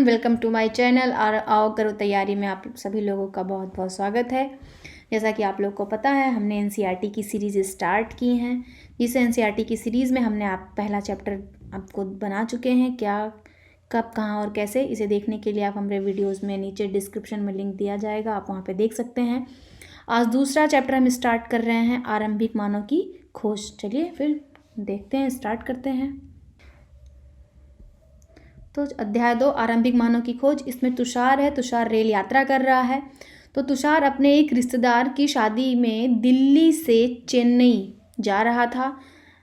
Everyone, welcome to my channel. और आओ करो तैयारी में आप सभी लोगों का बहुत बहुत स्वागत है। जैसा कि आप लोग को पता है, हमने एनसीईआरटी की सीरीज़ स्टार्ट की हैं। इस एनसीईआरटी की सीरीज़ में हमने पहला चैप्टर आपको बना चुके हैं। क्या, कब, कहाँ और कैसे, इसे देखने के लिए आप हमारे वीडियोज़ में नीचे डिस्क्रिप्शन में लिंक दिया जाएगा, आप वहाँ पर देख सकते हैं। आज दूसरा चैप्टर हम स्टार्ट कर रहे हैं, आरंभिक मानव की खोज। चलिए फिर देखते हैं, स्टार्ट करते हैं। तो अध्याय 2, आरंभिक मानव की खोज। इसमें तुषार है। तुषार रेल यात्रा कर रहा है। तो तुषार अपने एक रिश्तेदार की शादी में दिल्ली से चेन्नई जा रहा था।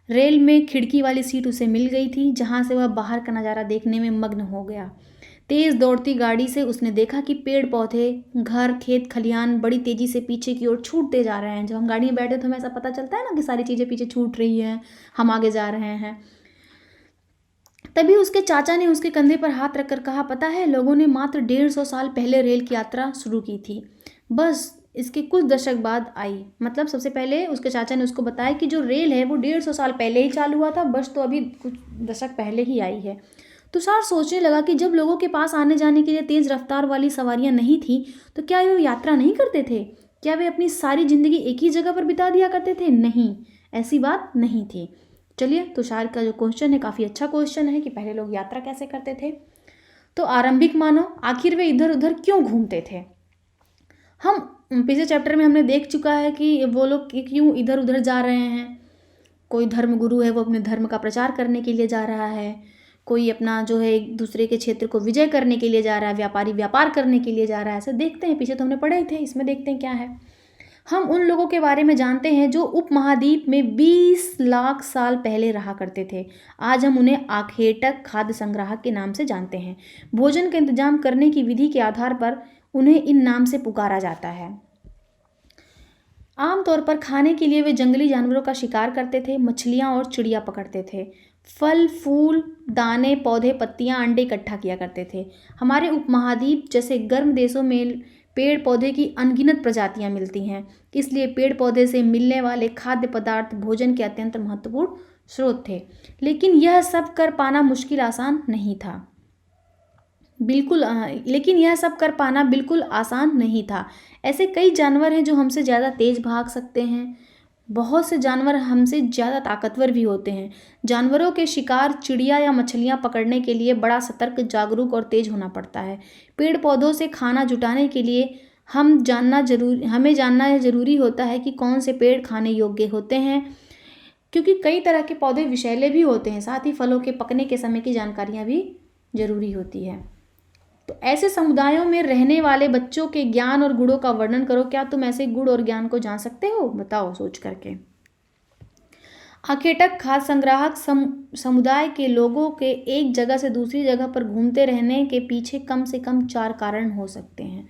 रेल में खिड़की वाली सीट उसे मिल गई थी, जहां से वह बाहर का नज़ारा देखने में मग्न हो गया। तेज़ दौड़ती गाड़ी से उसने देखा कि पेड़ पौधे, घर, खेत खलिहान बड़ी तेज़ी से पीछे की ओर छूटते जा रहे हैं। जब हम गाड़ी में बैठे तो हमें ऐसा पता चलता है ना कि सारी चीज़ें पीछे छूट रही हैं, हम आगे जा रहे हैं। तभी उसके चाचा ने उसके कंधे पर हाथ रखकर कहा, पता है, लोगों ने मात्र 150 साल पहले रेल की यात्रा शुरू की थी, बस इसके कुछ दशक बाद आई। मतलब सबसे पहले उसके चाचा ने उसको बताया कि जो रेल है वो 150 साल पहले ही चालू हुआ था, बस तो अभी कुछ दशक पहले ही आई है। तुषार सोचने लगा कि जब लोगों के पास आने जाने के लिए तेज़ रफ्तार वाली सवारियां नहीं थी, तो क्या वे यात्रा नहीं करते थे? क्या वे अपनी सारी जिंदगी एक ही जगह पर बिता दिया करते थे? नहीं, ऐसी बात नहीं थी। चलिए, तुषार का जो क्वेश्चन है काफ़ी अच्छा क्वेश्चन है कि पहले लोग यात्रा कैसे करते थे। तो आरंभिक मानव, आखिर वे इधर उधर क्यों घूमते थे? हम पिछले चैप्टर में हमने देख चुका है कि वो लोग क्यों इधर उधर जा रहे हैं। कोई धर्म गुरु है, वो अपने धर्म का प्रचार करने के लिए जा रहा है। कोई अपना जो है एक दूसरे के क्षेत्र को विजय करने के लिए जा रहा है। व्यापारी व्यापार करने के लिए जा रहा है। ऐसे देखते हैं, पीछे तो हमने पढ़े ही थे, इसमें देखते हैं क्या है। हम उन लोगों के बारे में जानते हैं जो उपमहाद्वीप में 20 लाख साल पहले रहा करते थे। आज हम उन्हें आखेटक, खाद्य संग्राहक के नाम से जानते हैं। भोजन का इंतजाम करने की विधि के आधार पर उन्हें इन नाम से पुकारा जाता है। आमतौर पर खाने के लिए वे जंगली जानवरों का शिकार करते थे, मछलियाँ और चिड़िया पकड़ते थे। फल, फूल, दाने, पौधे, पत्तियाँ, अंडे इकट्ठा किया करते थे। हमारे उपमहाद्वीप जैसे गर्म देशों में पेड़ पौधे की अनगिनत प्रजातियां मिलती हैं, इसलिए पेड़ पौधे से मिलने वाले खाद्य पदार्थ भोजन के अत्यंत महत्वपूर्ण स्रोत थे। लेकिन यह सब कर पाना आसान नहीं था। बिल्कुल आसान नहीं था। ऐसे कई जानवर हैं जो हमसे ज़्यादा तेज भाग सकते हैं। बहुत से जानवर हमसे ज़्यादा ताकतवर भी होते हैं। जानवरों के शिकार, चिड़िया या मछलियाँ पकड़ने के लिए बड़ा सतर्क, जागरूक और तेज होना पड़ता है। पेड़ पौधों से खाना जुटाने के लिए हमें जानना ज़रूरी होता है कि कौन से पेड़ खाने योग्य होते हैं, क्योंकि कई तरह के पौधे विषैले भी होते हैं। साथ ही फलों के पकने के समय की जानकारियाँ भी जरूरी होती है। तो ऐसे समुदायों में रहने वाले बच्चों के ज्ञान और गुणों का वर्णन करो। क्या तुम ऐसे गुण और ज्ञान को जान सकते हो? बताओ सोच करके। आखेटक, खाद्य संग्राहक समुदाय के लोगों के एक जगह से दूसरी जगह पर घूमते रहने के पीछे कम से कम 4 कारण हो सकते हैं।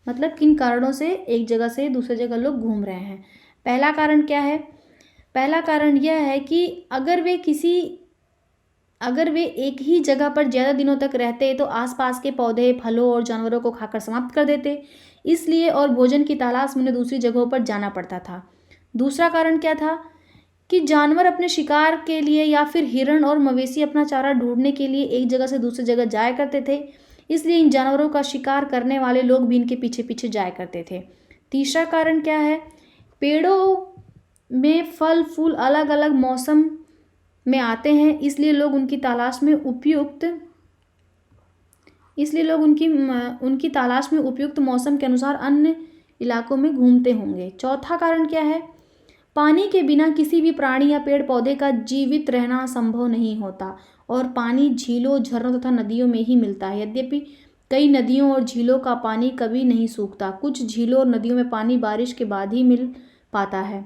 मतलब किन कारणों से एक जगह से दूसरी जगह लोग घूम रहे हैं। पहला कारण क्या है? पहला कारण यह है कि अगर वे एक ही जगह पर ज़्यादा दिनों तक रहते तो आसपास के पौधे, फलों और जानवरों को खाकर समाप्त कर देते, इसलिए और भोजन की तलाश में उन्हें दूसरी जगहों पर जाना पड़ता था। दूसरा कारण क्या था कि जानवर अपने शिकार के लिए या फिर हिरण और मवेशी अपना चारा ढूंढने के लिए एक जगह से दूसरी जगह जाया करते थे, इसलिए इन जानवरों का शिकार करने वाले लोग भी इनके पीछे पीछे जाया करते थे। तीसरा कारण क्या है? पेड़ों में फल फूल अलग अलग मौसम में आते हैं, इसलिए लोग उनकी तलाश में उपयुक्त मौसम के अनुसार अन्य इलाकों में घूमते होंगे। चौथा कारण क्या है? पानी के बिना किसी भी प्राणी या पेड़ पौधे का जीवित रहना संभव नहीं होता, और पानी झीलों, झरनों तथा नदियों में ही मिलता है। यद्यपि कई नदियों और झीलों का पानी कभी नहीं सूखता, कुछ झीलों और नदियों में पानी बारिश के बाद ही मिल पाता है।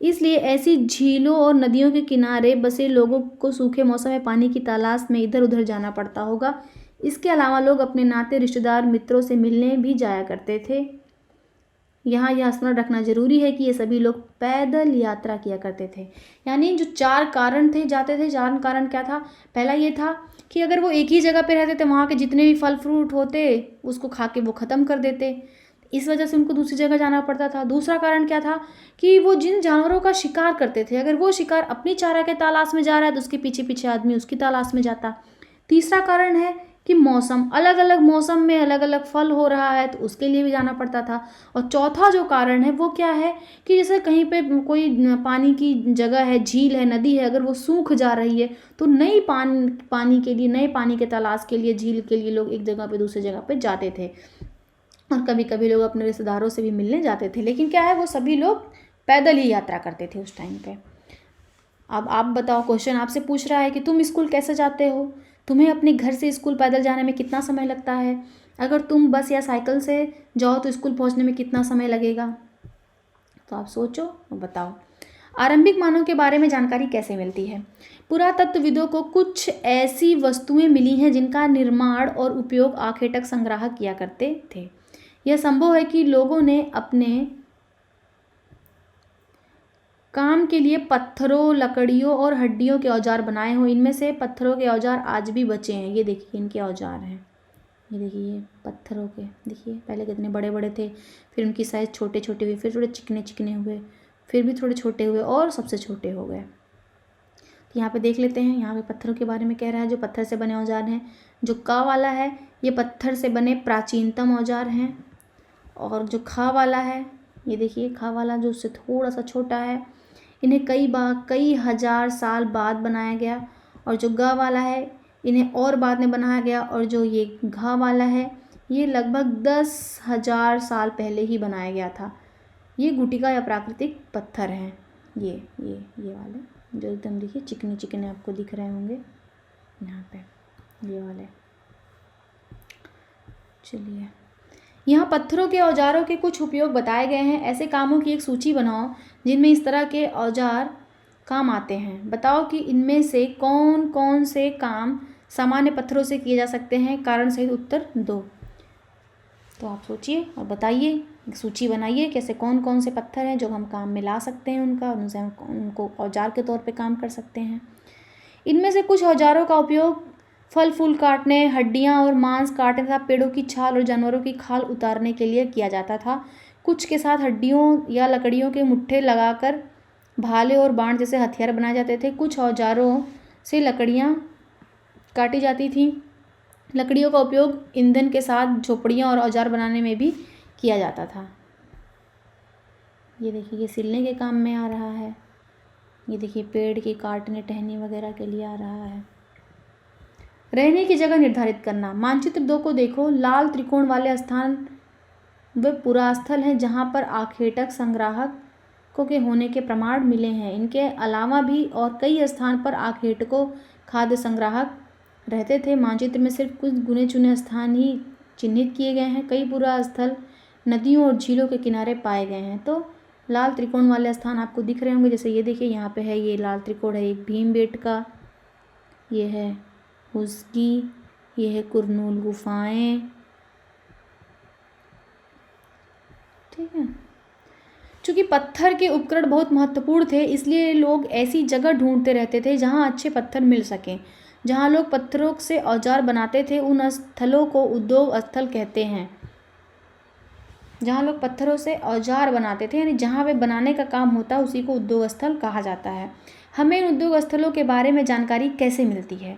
इसलिए ऐसी झीलों और नदियों के किनारे बसे लोगों को सूखे मौसम में पानी की तलाश में इधर उधर जाना पड़ता होगा। इसके अलावा लोग अपने नाते, रिश्तेदार, मित्रों से मिलने भी जाया करते थे। यहाँ यह स्मरण रखना जरूरी है कि ये सभी लोग पैदल यात्रा किया करते थे। यानी जो 4 कारण थे, जाते थे। 4 कारण क्या था? पहला ये था कि अगर वो एक ही जगह पे रहते थे, वहाँ के जितने भी फल फ्रूट होते उसको खा के वो ख़त्म कर देते, इस वजह से उनको दूसरी जगह जाना पड़ता था। दूसरा कारण क्या था कि वो जिन जानवरों का शिकार करते थे, अगर वो शिकार अपनी चारा के तलाश में जा रहा है तो उसके पीछे पीछे आदमी उसकी तलाश में जाता। तीसरा कारण है कि मौसम, अलग अलग मौसम में अलग अलग फल हो रहा है तो उसके लिए भी जाना पड़ता था। और चौथा जो कारण है वो क्या है कि जैसे कहीं पे कोई पानी की जगह है, झील है, नदी है, अगर वो सूख जा रही है तो नई पानी के लिए, नए पानी के तलाश के लिए, झील के लिए लोग एक जगह पे दूसरी जगह पे जाते थे। और कभी कभी लोग अपने रिश्तेदारों से भी मिलने जाते थे, लेकिन क्या है वो सभी लोग पैदल ही यात्रा करते थे उस टाइम पे। अब आप बताओ, क्वेश्चन आपसे पूछ रहा है कि तुम स्कूल कैसे जाते हो, तुम्हें अपने घर से स्कूल पैदल जाने में कितना समय लगता है, अगर तुम बस या साइकिल से जाओ तो स्कूल पहुंचने में कितना समय लगेगा। तो आप सोचो और बताओ। आरंभिक मानव के बारे में जानकारी कैसे मिलती है। पुरातत्वविदों को कुछ ऐसी वस्तुएं मिली हैं जिनका निर्माण और उपयोग आखेटक संग्राहक किया करते थे। यह संभव है कि लोगों ने अपने काम के लिए पत्थरों, लकड़ियों और हड्डियों के औजार बनाए हों। इनमें से पत्थरों के औजार आज भी बचे हैं। ये देखिए इनके औजार हैं, ये देखिए पत्थरों के, देखिए पहले कितने बड़े बड़े थे, फिर उनकी साइज़ छोटे छोटे हुए, फिर थोड़े चिकने चिकने हुए, फिर भी थोड़े छोटे हुए और सबसे छोटे हो गए। तो यहाँ पे देख लेते हैं, यहाँ पे पत्थरों के बारे में कह रहा है, जो पत्थर से बने औजार हैं। जो का वाला है ये पत्थर से बने प्राचीनतम औजार हैं, और जो खा वाला है, ये देखिए खा वाला जो उससे थोड़ा सा छोटा है, इन्हें कई हजार साल बाद बनाया गया। और जो ग वाला है इन्हें और बाद में बनाया गया। और जो ये घा वाला है ये लगभग 10,000 साल पहले ही बनाया गया था। ये गुटिका या प्राकृतिक पत्थर हैं। ये वाले जो एकदम देखिए चिकने चिकने आपको दिख रहे होंगे यहाँ पे, ये वाले। चलिए, यहाँ पत्थरों के औजारों के कुछ उपयोग बताए गए हैं। ऐसे कामों की एक सूची बनाओ जिनमें इस तरह के औजार काम आते हैं। बताओ कि इनमें से कौन कौन से काम सामान्य पत्थरों से किए जा सकते हैं। कारण सहित उत्तर दो। तो आप सोचिए और बताइए, सूची बनाइए कैसे कौन कौन से पत्थर हैं जो हम काम में ला सकते हैं उनका, उनसे हम उनको औजार के तौर पे काम कर सकते हैं। इनमें से कुछ औजारों का उपयोग फल फूल काटने, हड्डियाँ और मांस काटने तथा पेड़ों की छाल और जानवरों की खाल उतारने के लिए किया जाता था। कुछ के साथ हड्डियों या लकड़ियों के मुट्ठे लगाकर भाले और बाण जैसे हथियार बनाए जाते थे। कुछ औजारों से लकड़ियाँ काटी जाती थीं। लकड़ियों का उपयोग ईंधन के साथ झोपड़ियाँ और औजार बनाने में भी किया जाता था। ये देखिए ये सिलने के काम में आ रहा है। ये देखिए पेड़ के काटने, टहनी वगैरह के लिए आ रहा है। रहने की जगह निर्धारित करना। मानचित्र 2 को देखो। लाल त्रिकोण वाले स्थान वे पुरास्थल हैं जहां पर आखेटक संग्राहकों के होने के प्रमाण मिले हैं। इनके अलावा भी और कई स्थान पर आखेटकों खाद्य संग्राहक रहते थे। मानचित्र में सिर्फ कुछ गुने चुने स्थान ही चिन्हित किए गए हैं। कई पुरास्थल नदियों और झीलों के किनारे पाए गए हैं। तो लाल त्रिकोण वाले स्थान आपको दिख रहे होंगे, जैसे ये देखिए यहाँ पे है, ये लाल त्रिकोण है, एक भीमबेटका, ये है हुस्गी, ये है कुरनूल गुफाएं। ठीक है, चूँकि पत्थर के उपकरण बहुत महत्वपूर्ण थे इसलिए लोग ऐसी जगह ढूंढते रहते थे जहाँ अच्छे पत्थर मिल सकें। जहाँ लोग पत्थरों से औजार बनाते थे उन स्थलों को उद्योग स्थल कहते हैं। जहाँ लोग पत्थरों से औजार बनाते थे यानी जहाँ वे बनाने का काम होता है उसी को उद्योग स्थल कहा जाता है। हमें इन उद्योग स्थलों के बारे में जानकारी कैसे मिलती है।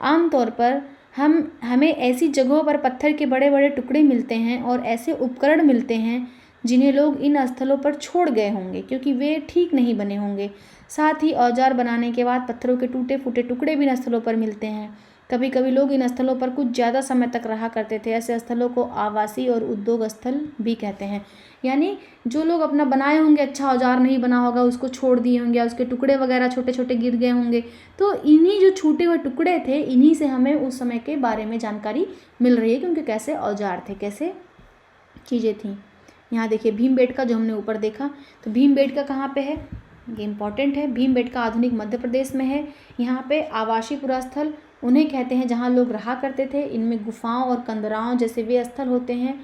आमतौर पर हमें ऐसी जगहों पर पत्थर के बड़े बड़े टुकड़े मिलते हैं और ऐसे उपकरण मिलते हैं जिन्हें लोग इन स्थलों पर छोड़ गए होंगे क्योंकि वे ठीक नहीं बने होंगे। साथ ही औजार बनाने के बाद पत्थरों के टूटे फूटे टुकड़े भी इन स्थलों पर मिलते हैं। कभी कभी लोग इन स्थलों पर कुछ ज़्यादा समय तक रहा करते थे। ऐसे स्थलों को आवासीय और उद्योग स्थल भी कहते हैं। यानी जो लोग अपना बनाए होंगे, अच्छा औजार नहीं बना होगा, उसको छोड़ दिए होंगे या उसके टुकड़े वगैरह छोटे छोटे गिर गए होंगे, तो इन्हीं जो छूटे हुए टुकड़े थे इन्हीं से हमें उस समय के बारे में जानकारी मिल रही है क्योंकि कैसे औजार थे, कैसे चीज़ें थीं। यहाँ देखिए भीमबेटका जो हमने ऊपर देखा, तो भीमबेटका कहाँ पे है, ये इंपॉर्टेंट है। भीमबेटका आधुनिक मध्य प्रदेश में है। यहाँ पे आवासीय पुरास्थल उन्हें कहते हैं जहाँ लोग रहा करते थे। इनमें गुफाओं और कंदराओं जैसे वे स्थल होते हैं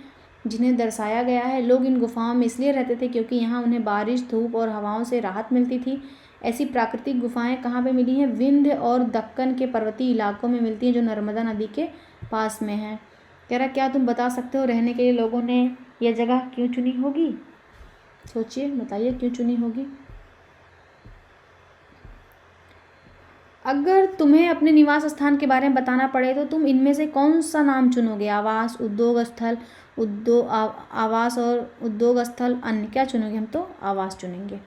जिन्हें दर्शाया गया है। लोग इन गुफाओं में इसलिए रहते थे क्योंकि यहाँ उन्हें बारिश, धूप और हवाओं से राहत मिलती थी। ऐसी प्राकृतिक गुफाएं कहाँ पे मिली हैं, विंध्य और दक्कन के पर्वतीय इलाकों में मिलती हैं जो नर्मदा नदी के पास में है। कह रहा क्या तुम बता सकते हो रहने के लिए लोगों ने यह जगह क्यों चुनी होगी। सोचिए, बताइए क्यों चुनी होगी। अगर तुम्हें अपने निवास स्थान के बारे में बताना पड़े तो तुम इनमें से कौन सा नाम चुनोगे? आवास, उद्योग स्थल, आवास और उद्योग स्थल, अन्य, क्या चुनोगे? हम तो आवास चुनेंगे।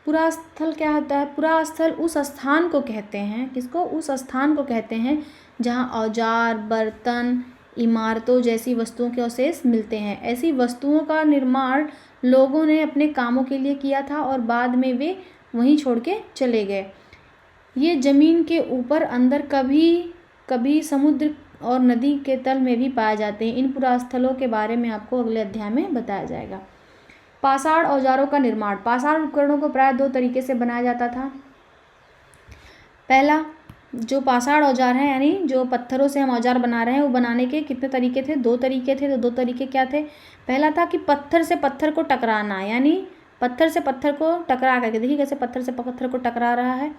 पुरास्थल क्या होता है? पुरास्थल उस स्थान को कहते हैं, किसको? उस स्थान को कहते हैं जहाँ औजार, बर्तन, इमारतों जैसी वस्तुओं के अवशेष मिलते हैं। ऐसी वस्तुओं का निर्माण लोगों ने अपने कामों के लिए किया था और बाद में वे वहीं छोड़ के चले गए। ये जमीन के ऊपर, अंदर, कभी कभी समुद्र और नदी के तल में भी पाए जाते हैं। इन पुरास्थलों के बारे में आपको अगले अध्याय में बताया जाएगा। पाषाण औजारों का निर्माण। पाषाण उपकरणों को प्राय 2 तरीके से बनाया जाता था। पहला, जो पाषाण औजार हैं, यानी जो पत्थरों से हम औजार बना रहे हैं, वो बनाने के कितने तरीके थे? 2 तरीके थे। तो 2 तरीके क्या थे? पहला था कि पत्थर से पत्थर को टकराना, यानी पत्थर से पत्थर को टकरा करके, देखिए कैसे पत्थर से पत्थर को टकरा रहा है,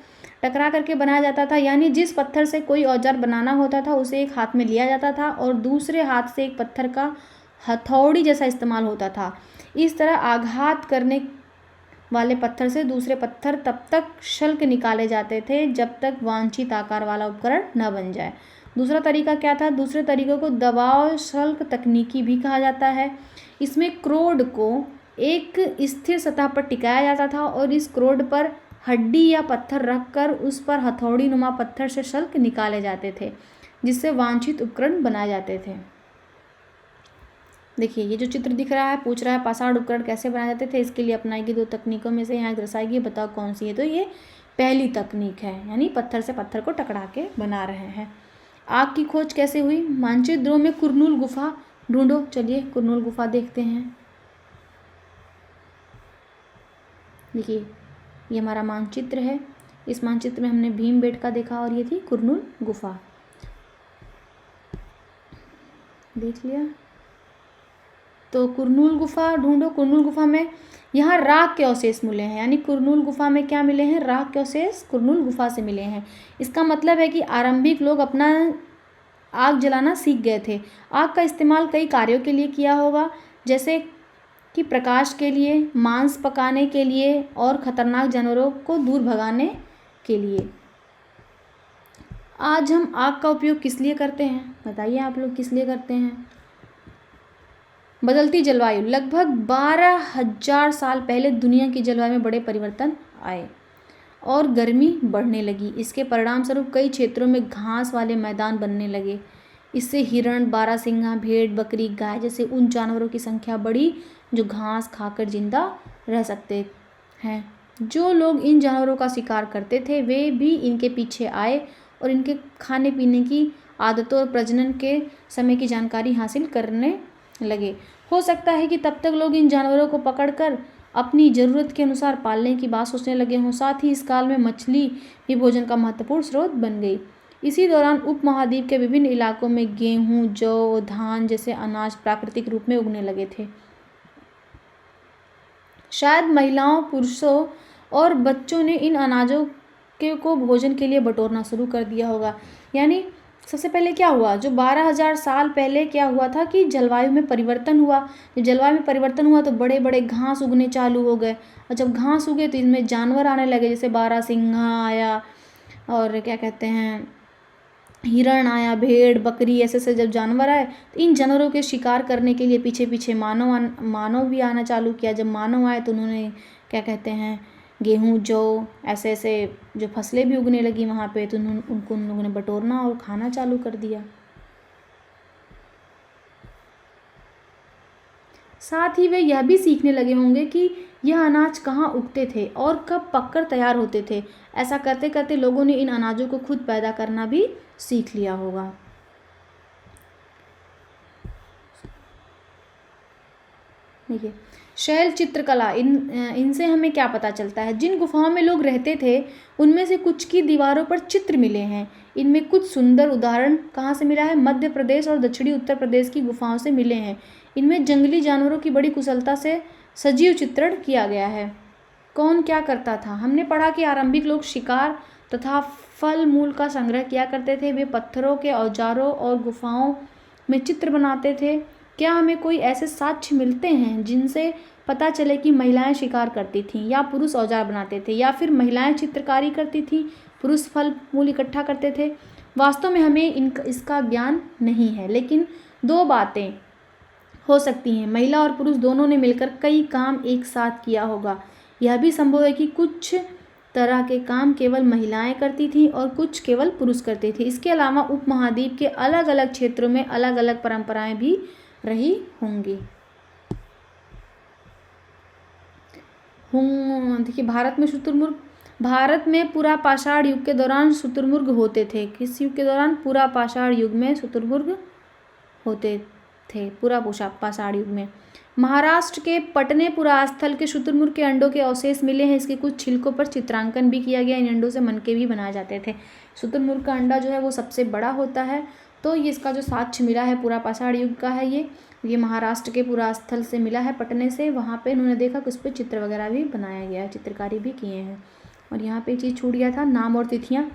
टकरा करके बनाया जाता था। यानी जिस पत्थर से कोई औजार बनाना होता था उसे एक हाथ में लिया जाता था और दूसरे हाथ से एक पत्थर का हथौड़ी जैसा इस्तेमाल होता था। इस तरह आघात करने वाले पत्थर से दूसरे पत्थर तब तक शल्क निकाले जाते थे जब तक वांछित आकार वाला उपकरण न बन जाए। दूसरा तरीका क्या था? दूसरे तरीके को दबाव शल्क तकनीकी भी कहा जाता है। इसमें क्रोड को एक स्थिर सतह पर टिकाया जाता था और इस क्रोड पर हड्डी या पत्थर रखकर उस पर हथौड़ी नुमा पत्थर से शल्क निकाले जाते थे, जिससे वांछित उपकरण बनाए जाते थे। देखिए ये जो चित्र दिख रहा है, पूछ रहा है पाषाण उपकरण कैसे बनाए जाते थे। इसके लिए अपनाई गई 2 तकनीकों में से यहाँ दर्शाएगी, बताओ कौन सी है? तो ये पहली तकनीक है, यानी पत्थर से पत्थर को टकरा के बना रहे हैं। आग की खोज कैसे हुई? मानचित्रों में कुरनूल गुफा ढूंढो। चलिए कुरनूल गुफा देखते हैं। देखिए ये हमारा मानचित्र है। इस मानचित्र में हमने भीमबेटका देखा और ये थी कुरनूल गुफा। देख लिया? तो कुरनूल गुफा ढूंढो। कुरनूल गुफा में यहाँ राख के अवशेष मिले हैं, यानी कुरनूल गुफा में क्या मिले हैं? राख के अवशेष कुरनूल गुफा से मिले हैं। इसका मतलब है कि आरंभिक लोग अपना आग जलाना सीख गए थे। आग का इस्तेमाल कई कार्यों के लिए किया होगा, जैसे कि प्रकाश के लिए, मांस पकाने के लिए और खतरनाक जानवरों को दूर भगाने के लिए। आज हम आग का उपयोग किस लिए करते हैं? बताइए आप लोग किस लिए करते हैं? बदलती जलवायु। लगभग 12,000 साल पहले दुनिया की जलवायु में बड़े परिवर्तन आए और गर्मी बढ़ने लगी। इसके परिणाम स्वरूप कई क्षेत्रों में घास वाले मैदान बनने लगे। इससे हिरण, बारहसिंगा, भेड़, बकरी, गाय जैसे उन जानवरों की संख्या बढ़ी जो घास खाकर जिंदा रह सकते हैं। जो लोग इन जानवरों का शिकार करते थे वे भी इनके पीछे आए और इनके खाने पीने की आदतों और प्रजनन के समय की जानकारी हासिल करने लगे। हो सकता है कि तब तक लोग इन जानवरों को पकड़कर अपनी ज़रूरत के अनुसार पालने की बात सोचने लगे हों। साथ ही इस काल में मछली भी भोजन का महत्वपूर्ण स्रोत बन गई। इसी दौरान उपमहाद्वीप के विभिन्न इलाकों में गेहूं, जौ, धान जैसे अनाज प्राकृतिक रूप में उगने लगे थे। शायद महिलाओं, पुरुषों और बच्चों ने इन अनाजों को भोजन के लिए बटोरना शुरू कर दिया होगा। यानी सबसे पहले क्या हुआ? जो 12,000 साल पहले क्या हुआ था कि जलवायु में परिवर्तन हुआ। जब जलवायु में परिवर्तन हुआ तो बड़े बड़े घास उगने चालू हो गए और जब घास उगे तो इनमें जानवर आने लगे, जैसे बारहसिंगा आया और क्या कहते हैं, हिरण आया, भेड़, बकरी, ऐसे जब जानवर आए तो इन जानवरों के शिकार करने के लिए पीछे पीछे मानव भी आना चालू किया। जब मानव आए तो उन्होंने क्या कहते हैं, गेहूं, जौ ऐसे जो फसलें भी उगने लगी वहाँ पे, तो उन लोगों ने बटोरना और खाना चालू कर दिया। साथ ही वे यह भी सीखने लगे होंगे कि यह अनाज कहाँ उगते थे और कब पककर तैयार होते थे। ऐसा करते करते लोगों ने इन अनाजों को खुद पैदा करना भी सीख लिया होगा। देखिए शैल चित्रकला, इनसे हमें क्या पता चलता है? जिन गुफाओं में लोग रहते थे उनमें से कुछ की दीवारों पर चित्र मिले हैं। इनमें कुछ सुंदर उदाहरण कहाँ से मिला है? मध्य प्रदेश और दक्षिणी उत्तर प्रदेश की गुफाओं से मिले हैं। इनमें जंगली जानवरों की बड़ी कुशलता से सजीव चित्रण किया गया है। कौन क्या करता था? हमने पढ़ा कि आरंभिक लोग शिकार तथा फल मूल का संग्रह किया करते थे। वे पत्थरों के औजारों और गुफाओं में चित्र बनाते थे। क्या हमें कोई ऐसे साक्ष्य मिलते हैं जिनसे पता चले कि महिलाएं शिकार करती थीं या पुरुष औजार बनाते थे, या फिर महिलाएं चित्रकारी करती थीं, पुरुष फल मूल इकट्ठा करते थे। वास्तव में हमें इसका ज्ञान नहीं है, लेकिन दो बातें हो सकती हैं, महिला और पुरुष दोनों ने मिलकर कई काम एक साथ किया होगा। यह भी संभव है कि कुछ तरह के काम केवल महिलाएं करती थीं और कुछ केवल पुरुष करते थे। इसके अलावा उपमहाद्वीप के अलग अलग क्षेत्रों में अलग अलग परंपराएं भी रही होंगी। देखिए, भारत में शुतुरमुर्ग, भारत में पुरा पाषाण युग के दौरान शुतुरमुर्ग होते थे। किस युग के दौरान? पुरा पाषाण युग में शुतुरमुर्ग होते थे, पुरा पाषाण युग में। महाराष्ट्र के पटने पुरास्थल के शुतुरमुर्ग के अंडों के अवशेष मिले हैं। इसके कुछ छिलकों पर चित्रांकन भी किया गया। इन अंडों से मनके भी बनाए जाते थे। शुतुरमुर्ग का अंडा जो है वो सबसे बड़ा होता है। तो ये इसका जो साक्ष्य मिला है पुरा पाषाण युग का है। ये महाराष्ट्र के पुरास्थल से मिला है, पटने से। वहाँ पे उन्होंने देखा कि उस पर चित्र वगैरह भी बनाया गया है, चित्रकारी भी किए हैं। और यहाँ पे चीज़ छूट गया था, नाम और तिथियाँ।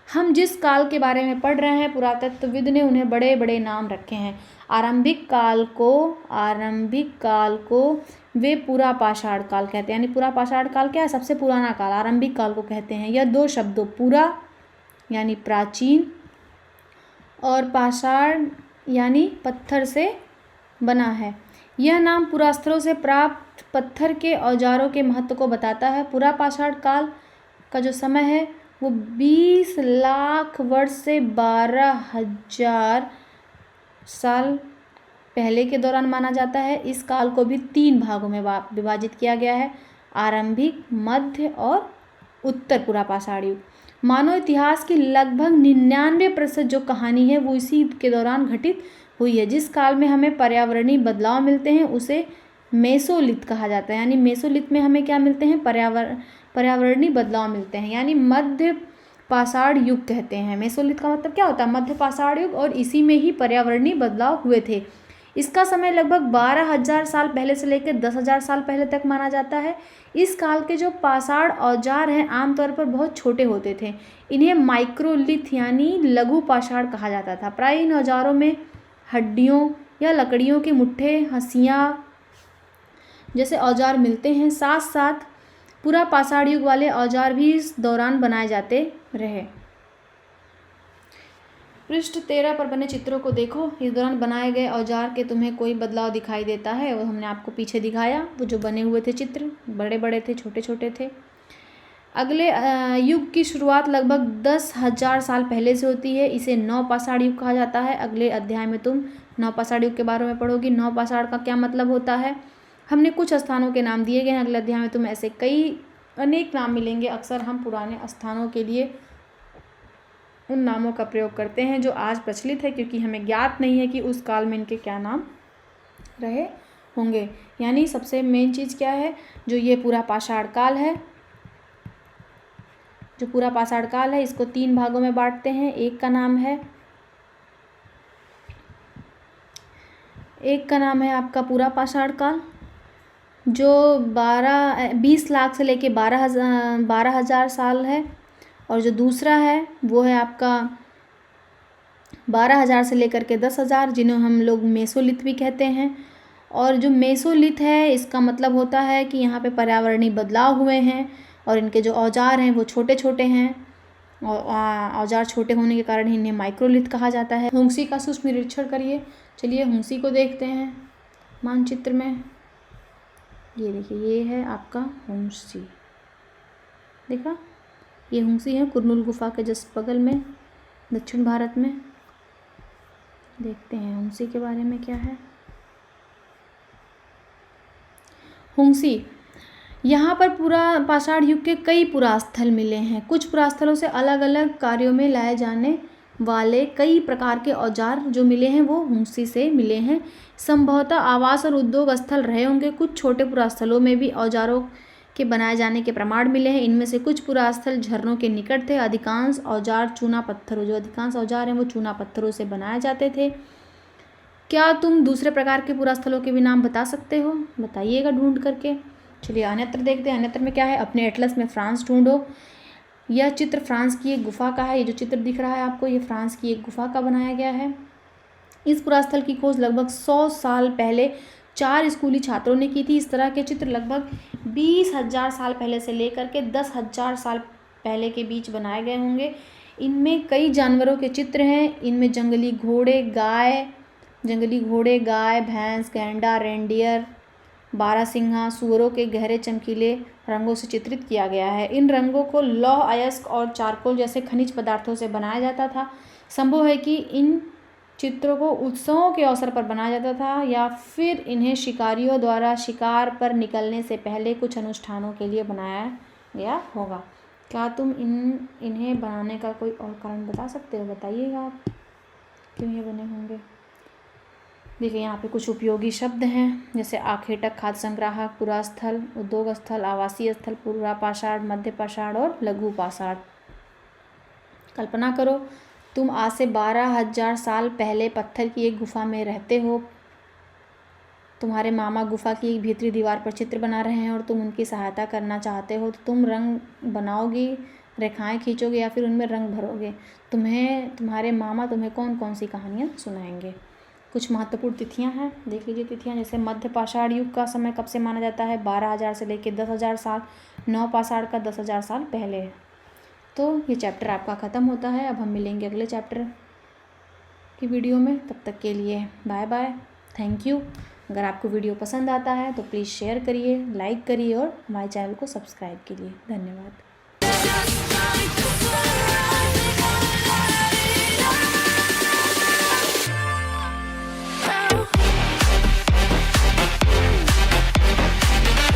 हम जिस काल के बारे में पढ़ रहे हैं, पुरातत्वविद ने उन्हें बड़े बड़े नाम रखे हैं। आरंभिक काल को वे पुरा पाषाण काल कहते हैं। यानी पुरा पाषाण काल क्या है? सबसे पुराना काल, आरंभिक काल को कहते हैं। यह दो शब्दों पुरा यानी प्राचीन और पाषाण यानी पत्थर से बना है। यह नाम पुरास्थलों से प्राप्त पत्थर के औजारों के महत्व को बताता है। पुरा पाषाण काल का जो समय है वो 20 लाख वर्ष से 12,000 साल पहले के दौरान माना जाता है। इस काल को भी 3 भागों में विभाजित किया गया है, आरंभिक, मध्य और उत्तर पुरा पाषाण युग। मानव इतिहास की लगभग 99% जो कहानी है वो इसी के दौरान घटित हुई है। जिस काल में हमें पर्यावरणीय बदलाव मिलते हैं उसे मेसोलिथ कहा जाता है। यानी मेसोलिथ में हमें क्या मिलते हैं? पर्यावरणीय बदलाव मिलते हैं, यानी मध्य पाषाण युग कहते हैं। मेसोलिथ का मतलब क्या होता है? मध्य पाषाण युग, और इसी में ही पर्यावरणीय बदलाव हुए थे। इसका समय लगभग 12,000 साल पहले से लेकर 10,000 साल पहले तक माना जाता है। इस काल के जो पाषाण औजार हैं आमतौर पर बहुत छोटे होते थे। इन्हें माइक्रोलिथ यानी लघु पाषाण कहा जाता था। प्राय इन औजारों में हड्डियों या लकड़ियों के मुट्ठे, हंसियाँ जैसे औजार मिलते हैं। साथ साथ पुरा पाषाण युग वाले औजार भी इस दौरान बनाए जाते रहे। पृष्ठ 13 पर बने चित्रों को देखो। इस दौरान बनाए गए औजार के तुम्हें कोई बदलाव दिखाई देता है? वो हमने आपको पीछे दिखाया, वो जो बने हुए थे चित्र, बड़े बड़े थे, छोटे छोटे थे। अगले युग की शुरुआत लगभग 10,000 साल पहले से होती है। इसे नवपाषाण युग कहा जाता है। अगले अध्याय में तुम नवपाषाण युग के बारे में पढ़ोगी। नवपाषाण का क्या मतलब होता है? हमने कुछ स्थानों के नाम दिए गए हैं। अगले अध्याय में तुम्हें ऐसे अनेक नाम मिलेंगे। अक्सर हम पुराने स्थानों के लिए उन नामों का प्रयोग करते हैं जो आज प्रचलित है, क्योंकि हमें ज्ञात नहीं है कि उस काल में इनके क्या नाम रहे होंगे। यानी सबसे मेन चीज़ क्या है? जो ये पुरा पाषाण काल है, जो पूरा पाषाण काल है, इसको 3 भागों में बांटते हैं। एक का नाम है आपका पूरा पाषाण काल, जो 20 लाख से लेके 12,000 साल है। और जो दूसरा है वो है आपका 12,000 से लेकर के 10,000, जिन्हें हम लोग मेसोलिथ भी कहते हैं। और जो मेसोलिथ है इसका मतलब होता है कि यहाँ पे पर्यावरणीय बदलाव हुए हैं और इनके जो औजार हैं वो छोटे छोटे हैं, और औजार छोटे होने के कारण ही इन्हें माइक्रोलिथ कहा जाता है। हुंसी का सूक्ष्म निरीक्षण करिए। चलिए हुंसी को देखते हैं मानचित्र में। ये देखिए, ये है आपका हुंसी, देखा? ये हुंसी है कुरनूल गुफा के जस्ट बगल में, दक्षिण भारत में। देखते हैं हुंसी के बारे में क्या है। हुंसी, यहाँ पर पूरा पाषाण युग के कई पुरास्थल मिले हैं। कुछ पुरास्थलों से अलग अलग कार्यों में लाए जाने वाले कई प्रकार के औजार जो मिले हैं वो हुंसी से मिले हैं। संभवतः आवास और उद्योग स्थल रहे होंगे। कुछ छोटे पुरास्थलों में भी औजारों के बनाए जाने के प्रमाण मिले हैं। इनमें से कुछ पुरास्थल झरनों के निकट थे। अधिकांश औजार चूना पत्थरों, जो अधिकांश औजार हैं वो चूना पत्थरों से बनाए जाते थे। क्या तुम दूसरे प्रकार के पुरास्थलों के भी नाम बता सकते हो? बताइएगा ढूंढ करके। चलिए अन्यत्र देखते हैं। अन्यत्र में क्या है? अपने एटलस में फ्रांस ढूंढो। यह चित्र फ्रांस की एक गुफा का है। ये जो चित्र दिख रहा है आपको, ये फ्रांस की एक गुफा का बनाया गया है। इस पुरास्थल की खोज लगभग 100 साल पहले 4 स्कूली छात्रों ने की थी। इस तरह के चित्र लगभग 20,000 साल पहले से लेकर के 10,000 साल पहले के बीच बनाए गए होंगे। इनमें कई जानवरों के चित्र हैं। इनमें जंगली घोड़े, गाय, भैंस, गैंडा, रेंडियर, बारहसिंघा, सूअरों के गहरे चमकीले रंगों से चित्रित किया गया है। इन रंगों को लौह अयस्क और चारकोल जैसे खनिज पदार्थों से बनाया जाता था। संभव है कि इन चित्रों को उत्सवों के अवसर पर बनाया जाता था या फिर इन्हें शिकारियों द्वारा शिकार पर निकलने से पहले कुछ अनुष्ठानों के लिए बनाया गया होगा। क्या तुम इन्हें बनाने का कोई और कारण बता सकते हो? बताइएगा आप क्यों ये बने होंगे। देखिए यहाँ पे कुछ उपयोगी शब्द हैं, जैसे आखेटक, खाद्य संग्राहक, पुरास्थल, उद्योग स्थल, आवासीय स्थल, पूर्वा पाषाण, मध्य पाषाण और लघु पाषाण। कल्पना करो तुम आज से 12,000 साल पहले पत्थर की एक गुफा में रहते हो। तुम्हारे मामा गुफा की एक भीतरी दीवार पर चित्र बना रहे हैं और तुम उनकी सहायता करना चाहते हो, तो तुम रंग बनाओगी, रेखाएं खींचोगे या फिर उनमें रंग भरोगे। तुम्हारे मामा तुम्हें कौन कौन सी कहानियाँ सुनाएंगे। कुछ महत्वपूर्ण तिथियां हैं, देख लीजिए तिथियां। जैसे मध्य पाषाण युग का समय कब से माना जाता है? 12,000 से लेकर 10,000 साल। नव पाषाण का 10,000 साल पहले है। तो ये चैप्टर आपका ख़त्म होता है। अब हम मिलेंगे अगले चैप्टर की वीडियो में। तब तक के लिए बाय बाय, थैंक यू। अगर आपको वीडियो पसंद आता है तो प्लीज़ शेयर करिए, लाइक करिए और हमारे चैनल को सब्सक्राइब कीजिए। धन्यवाद।